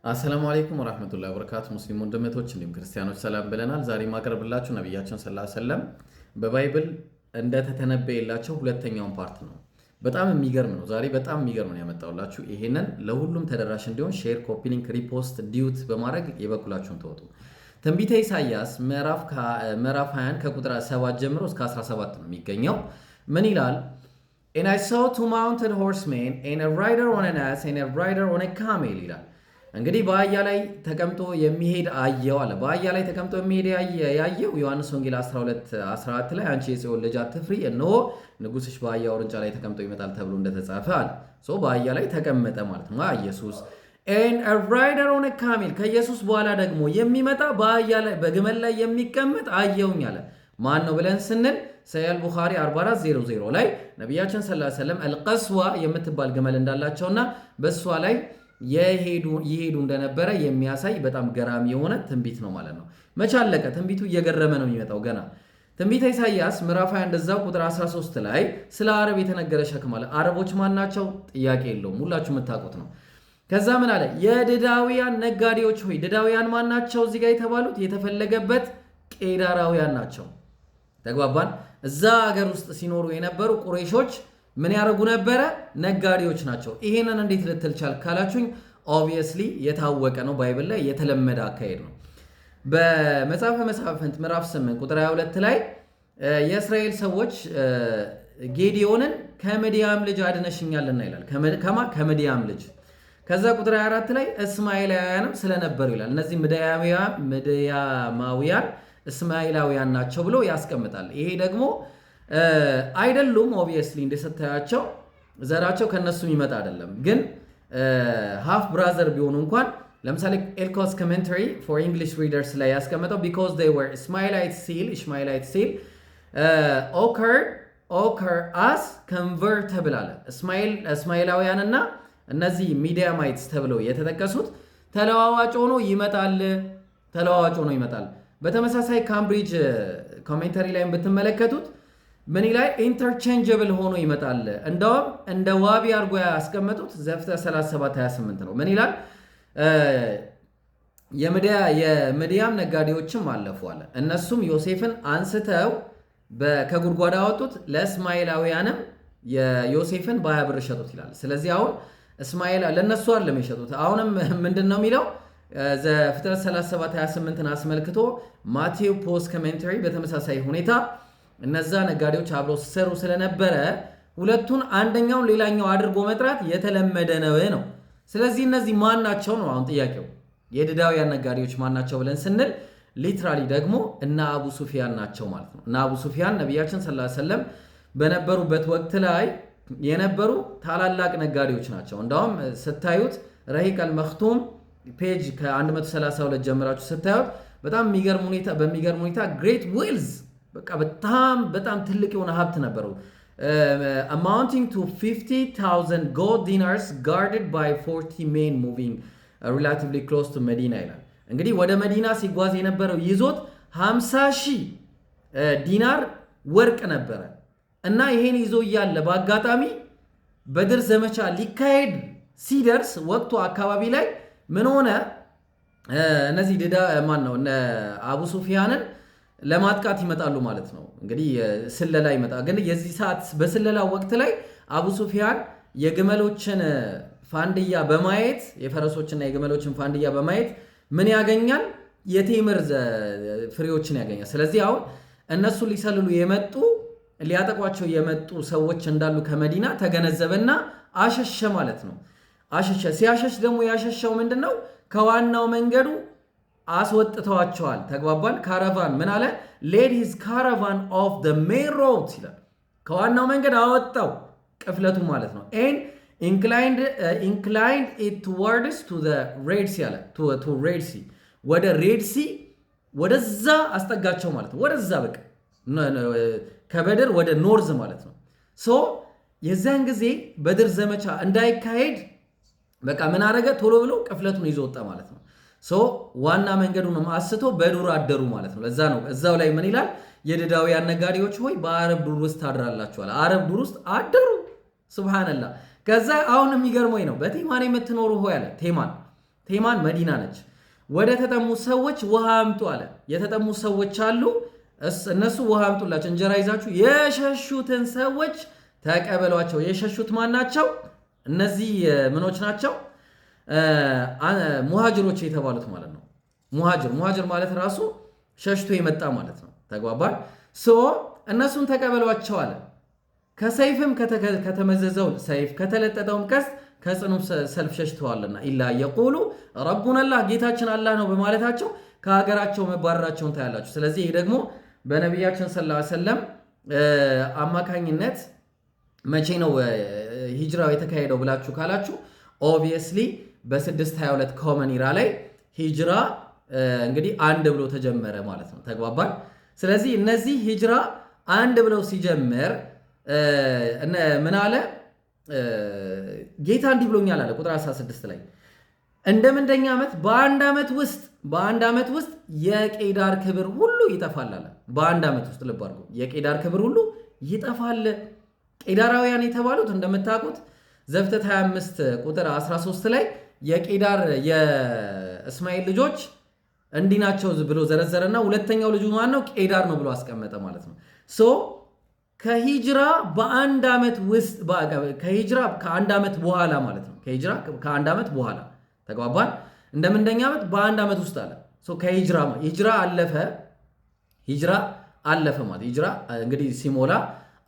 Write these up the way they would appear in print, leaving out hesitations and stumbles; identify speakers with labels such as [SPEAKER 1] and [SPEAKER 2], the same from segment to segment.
[SPEAKER 1] አሰላሙ አለይኩም ወራህመቱላሂ ወበረካቱ። ሙስሊም ወንድሞች እንዲሁም ክርስቲያኖች ሰላም ብለናል። ዛሬ ማቀርብላችሁ ነብያችን ሰለላሁ ዐለይሂ ወሰለም በባይብል እንደተተነበየላቸው ሁለተኛውን ፓርት ነው። በጣም የሚገርም ነው። ዛሬ በጣም የሚገርም ነው ያመጣሁላችሁ። ይሄንን ለሁሉም ተደራሽ እንዲሆን ሼር፣ ኮፒ ሊንክ፣ ሪፖስት፣ ዲዩት በማድረግ የበኩላችሁን ተወጡ። ትንቢተ ኢሳይያስ ምዕራፍ 20 ከቁጥር 7 ጀምሮ እስከ 17 ነው የሚገኘው። ምን ይላል? And I saw two mounted horsemen and a rider on an ass and a rider on a camel ይላል። እንግዲህ በአህያ ላይ ተቀምጦ የሚሄድ አየው አለ። በአህያ ላይ ተቀምጦ የሚሄድ ያየው ዮሐንስ ወንጌል 12:14 ላይ አንቺ የጽዮን ልጅ አትፍሪ፣ እነሆ ንጉሥሽ በአህያ ውርንጫ ላይ ተቀምጦ ይመጣል ተብሎ እንደተጻፈ አለ። በአህያ ላይ ተቀመጠ ማለት ነው ኢየሱስ። and a rider on a camel ከኢየሱስ በኋላ ደግሞ የሚመጣ በአህያ ላይ በግመል ላይ የሚቀመጥ አየውኝ አለ። ማን ነው ብለን ስንል ሰሂህ ቡኻሪ 4400 ላይ ነብያችን ሰለላሁ ዐለይሂ ወሰለም አልቀስዋ የምትባል ግመል እንዳላቸውና በእሷ ላይ ይሄዱ እንደነበረ የሚያሳይ በጣም ገራሚ የሆነ ትንቢት ነው ማለት ነው። መቻለቀ ትንቢቱ እየገረመ ነው የሚመጣው ገና። ትንቢተ ኢሳይያስ ምዕራፍ 20 እንደዛው ቁጥር 13 ላይ ስለ አረብ የተነገረ ሸክም አለ። አረቦች ማን ናቸው? ጥያቄ የለውም፣ ሁላችሁ የምታውቁት ነው። ከዛ ምን አለ? የድዳውያን ነጋዴዎች ሆይ። ድዳውያን ማን ናቸው? እዚህ ጋር የተባሉት የተፈለገበት ቄዳራውያን ናቸው። ተግባባን? እዛ ሀገር ውስጥ ሲኖሩ የነበሩ ቁረይሾች ምን ያደርጉ ነበረ? ነጋዴዎች ናቸው። ይሄንን እንዴት ልትል ቻልክ ካላችሁኝ ኦብቪየስሊ የታወቀ ነው፣ ባይብል ላይ የተለመደ አካሄድ ነው። በመጽሐፈ መሳፍንት ምዕራፍ 8 ቁጥር 22 ላይ የእስራኤል ሰዎች ጌዲዮንን ከምድያም ልጅ አድነሽኛልና ይላል። ከምድያም ልጅ። ከዛ ቁጥር 24 ላይ እስማኤላውያንም ስለነበሩ ይላል። እነዚህ ምድያማውያን እስማኤላውያን ናቸው ብሎ ያስቀምጣል። ይሄ ደግሞ አይደሉም ኦብቪየስሊ እንደሰታያቸው ዘራቸው ከነሱ የሚመጣ አይደለም። ግን ሃፍ ብራዘር ቢሆኑ እንኳን ለምሳሌ ኤልኮስ ኮሜንታሪ ፎር እንግሊሽ ሪደርስ ላይ ያስቀመጠው because they were Ishmaelite seed occur as convertible አለ። እስማኤላውያንና እነዚህ ሚዲያማይትስ ተብለው የተጠቀሱት ተለዋዋጭ ሆኖ ይመጣል። በተመሳሳይ ካምብሪጅ ኮሜንታሪ ላይ ብትመለከቱት ምን ይላል? ኢንተርቼንጀብል ሆኖ ይመጣል። እንደውም እንደ ዋቢ አድርጎ ያስቀመጡት ዘፍጥረት 37:28 ነው። ምን ይላል? የምድያም ነጋዴዎችም አለፉ አለ። እነሱም ዮሴፍን አንስተው ከጉድጓድ አወጡት፣ ለእስማኤላውያንም የዮሴፍን በ20 ብር ሸጡት ይላል። ስለዚህ አሁን እስማኤል ለነሱ አይደለም የሸጡት። አሁንም ምንድን ነው የሚለው? ዘፍጥረት 37:28ን አስመልክቶ ማቴው ፖስት ኮሜንታሪ በተመሳሳይ ሁኔታ እነዛ ነጋዴዎች አብረው ሲሰሩ ስለነበረ ሁለቱን አንደኛውን ሌላኛው አድርጎ መጥራት የተለመደ ነው። ስለዚህ እነዚህ ማን ናቸው ነው አሁን ጥያቄው። የድዳውያን ነጋዴዎች ማን ናቸው ብለን ስንል ሊትራሊ ደግሞ እነ አቡ ሱፊያን ናቸው ማለት ነው። እነ አቡ ሱፊያን ነቢያችን ሰለላሁ ዐለይሂ ወሰለም በነበሩበት ወቅት ላይ የነበሩ ታላላቅ ነጋዴዎች ናቸው። እንደውም ስታዩት ረሂቅ አልመክቱም ፔጅ ከ132 ጀምራችሁ ስታዩት በሚገርም ሁኔታ ግሬት ዌልዝ በቃ በጣም ትልቅ የሆነ ሀብት ነበረው። amounting to 50,000 gold dinars guarded by 40 men moving relatively close to Medina ይላል። እንግዲህ ወደ መዲና ሲጓዝ የነበረው ይዞት 50,000 ዲናር ወርቅ ነበረ እና ይሄን ይዞ እያለ በአጋጣሚ በድር ዘመቻ ሊካሄድ ሲደርስ ወቅቱ አካባቢ ላይ ምን ሆነ? እነዚህ አቡ ሱፊያንን ለማጥቃት ይመጣሉ ማለት ነው። እንግዲህ ስለላ ይመጣ። ግን የዚህ ሰዓት በስለላ ወቅት ላይ አቡ ሱፊያን የግመሎችን ፋንድያ በማየት የፈረሶችና የግመሎችን ፋንድያ በማየት ምን ያገኛል? የቴምር ፍሬዎችን ያገኛል። ስለዚህ አሁን እነሱ ሊሰልሉ ሊያጠቋቸው የመጡ ሰዎች እንዳሉ ከመዲና ተገነዘበና አሸሸ ማለት ነው። ሲያሸሽ ደግሞ ያሸሸው ምንድነው? ከዋናው መንገዱ አስወጥተዋቸዋል። ተግባባን? ካራቫን ምን አለ? led his caravan off the main road ይላል። ከዋናው መንገድ አወጣው ቅፍለቱ ማለት ነው። and inclined it towards to the red sea አለ to red sea ወደ ሬድ ሲ ወደዛ አስጠጋቸው ማለት ነው። ወደዛ በቃ ከበድር ወደ ኖርዝ ማለት ነው። የዛን ጊዜ በድር ዘመቻ እንዳይካሄድ በቃ ምን አረገ? ቶሎ ብሎ ቅፍለቱን ይዞ ወጣ ማለት ነው። ዋና መንገዱንም አስቶ በዱር አደሩ ማለት ነው። ለዛ ነው እዛው ላይ ምን ይላል? የድዳውያን ነጋዴዎች ሆይ በአረብ ዱር ውስጥ ታድራላችኋል። አረብ ዱር ውስጥ አደሩ። ሱብሃንአላህ። ከዛ አሁን የሚገርመኝ ነው በቴማን የምትኖሩ ሆይ አለ። ቴማን መዲና ነች። ወደ ተጠሙ ሰዎች ውሃ አምጡ አለ። የተጠሙ ሰዎች አሉ፣ እነሱ ውሃ አምጡላቸው፣ እንጀራ ይዛችሁ። የሸሹትን ሰዎች ተቀበሏቸው። የሸሹት ማን ናቸው? እነዚህ ምኖች ናቸው? ሙሃጅሮች የተባሉት ማለት ነው። ሙሃጅር ማለት ራሱ ሸሽቶ የመጣ ማለት ነው። ተግባባን? እነሱን ተቀበሏቸው አለ። ከሰይፍም ከተመዘዘው ሰይፍ ከተለጠጠውም ቀስት ከጽኑ ሰልፍ ሸሽተዋልና ኢላ የቁሉ ረቡና አላህ ጌታችን አላህ ነው በማለታቸው ከሀገራቸው መባረራቸውን ታያላችሁ። ስለዚህ ይህ ደግሞ በነቢያችን ሰለላሁ ዐለይሂ ወሰለም አማካኝነት መቼ ነው ሂጅራው የተካሄደው ብላችሁ ካላችሁ ኦብቪየስሊ በ622 ኮመን ኢራ ላይ ሂጅራ እንግዲህ አንድ ብሎ ተጀመረ ማለት ነው። ተግባባን? ስለዚህ እነዚህ ሂጅራ አንድ ብለው ሲጀምር ምን አለ ጌታ እንዲህ ብሎኛል አለ ቁጥር 16 ላይ እንደ ምንደኛ ዓመት በአንድ ዓመት ውስጥ የቄዳር ክብር ሁሉ ይጠፋል አለ። በአንድ ዓመት ውስጥ ልብ አድርጉ፣ የቄዳር ክብር ሁሉ ይጠፋል። ቄዳራውያን የተባሉት እንደምታውቁት ዘፍጥረት 25 ቁጥር 13 ላይ የቄዳር የእስማኤል ልጆች እንዲህ ናቸው ብሎ ዘረዘረና ሁለተኛው ልጁ ማን ነው? ቄዳር ነው ብሎ አስቀመጠ ማለት ነው። ከሂጅራ በአንድ ዓመት ውስጥ ከሂጅራ ከአንድ ዓመት በኋላ ማለት ነው። ከሂጅራ ከአንድ ዓመት በኋላ ተግባባን። እንደምንደኛ ዓመት በአንድ ዓመት ውስጥ አለ። ሂጅራ አለፈ ማለት ሂጅራ እንግዲህ ሲሞላ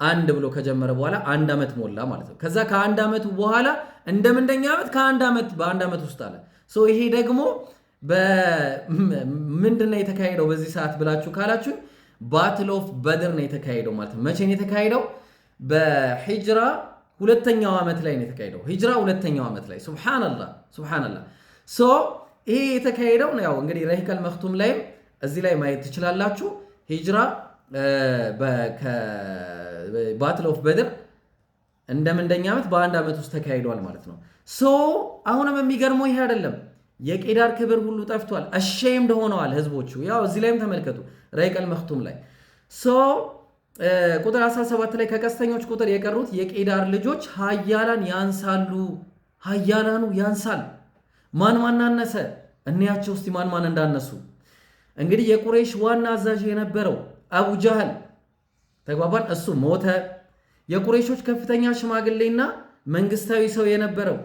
[SPEAKER 1] አንድ ብሎ ከጀመረ በኋላ አንድ ዓመት ሞላ ማለት ነው። ከዛ ከአንድ ዓመቱ በኋላ እንደምንደኛ ዓመት በአንድ ዓመት ውስጥ አለ። ይሄ ደግሞ ምንድነው የተካሄደው በዚህ ሰዓት ብላችሁ ካላችሁ ባትል ኦፍ በድር ነው የተካሄደው ማለት ነው። መቼ ነው የተካሄደው? በሂጅራ ሁለተኛው ዓመት ላይ ነው የተካሄደው። ሂጅራ ሁለተኛው ዓመት ላይ ሱብሃንአላህ። ይሄ የተካሄደው ነው ያው እንግዲህ ረሂቀል መክቱም ላይም እዚህ ላይ ማየት ትችላላችሁ። ሂጅራ ባትል ኦፍ በድር እንደምንደኛ ዓመት በአንድ ዓመት ውስጥ ተካሂዷል ማለት ነው። አሁንም የሚገርመው ይሄ አይደለም። የቄዳር ክብር ሁሉ ጠፍቷል። አሸይምድ ሆነዋል ህዝቦቹ። ያው እዚህ ላይም ተመልከቱ ረሂቀል መክቱም ላይ ቁጥር 17 ላይ ከቀስተኞች ቁጥር የቀሩት የቄዳር ልጆች ሀያላን ያንሳሉ። ሀያላኑ ያንሳል። ማን አነሰ? እንያቸው እስቲ ማን እንዳነሱ። እንግዲህ የቁረይሽ ዋና አዛዥ የነበረው አቡ ጃህል ተግባባን፣ እሱ ሞተ። የቁረይሾች ከፍተኛ ሽማግሌና መንግስታዊ ሰው የነበረው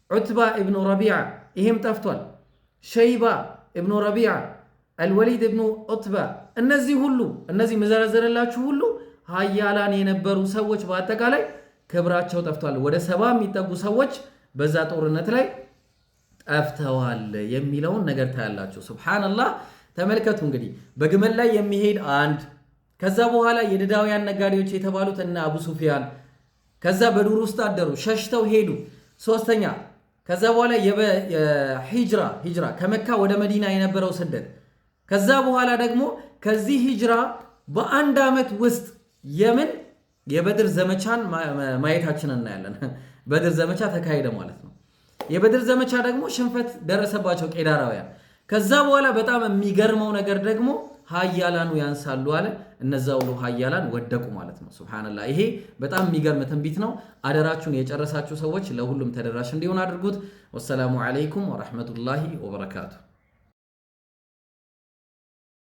[SPEAKER 1] ዑትባ ኢብኑ ረቢዓ ይሄም ጠፍቷል። ሸይባ ኢብኑ ረቢዓ፣ አልወሊድ ኢብኑ ዑትባ፣ እነዚህ መዘረዘረላችሁ ሁሉ ሀያላን የነበሩ ሰዎች በአጠቃላይ ክብራቸው ጠፍቷል። ወደ 70 የሚጠጉ ሰዎች በዛ ጦርነት ላይ ጠፍተዋል የሚለውን ነገር ታያላችሁ። ሱብሃንአላህ። ተመልከቱ እንግዲህ በግመል ላይ የሚሄድ አንድ፣ ከዛ በኋላ የድዳውያን ነጋዴዎች የተባሉት እና አቡ ሱፊያን ከዛ በዱር ውስጥ አደሩ፣ ሸሽተው ሄዱ። ሶስተኛ ከዛ በኋላ ሂጅራ ከመካ ወደ መዲና የነበረው ስደት። ከዛ በኋላ ደግሞ ከዚህ ሂጅራ በአንድ ዓመት ውስጥ የበድር ዘመቻን ማየታችንን እናያለን። በድር ዘመቻ ተካሄደ ማለት ነው። የበድር ዘመቻ ደግሞ ሽንፈት ደረሰባቸው ቄዳራውያን። ከዛ በኋላ በጣም የሚገርመው ነገር ደግሞ ሀያላኑ ያንሳሉ አለ። እነዛ ሁሉ ሀያላን ወደቁ ማለት ነው። ሱብሃንአላህ። ይሄ በጣም የሚገርም ትንቢት ነው። አደራችሁን የጨረሳችሁ ሰዎች ለሁሉም ተደራሽ እንዲሆን አድርጉት። ወሰላሙ አለይኩም ወራህመቱላሂ ወበረካቱ።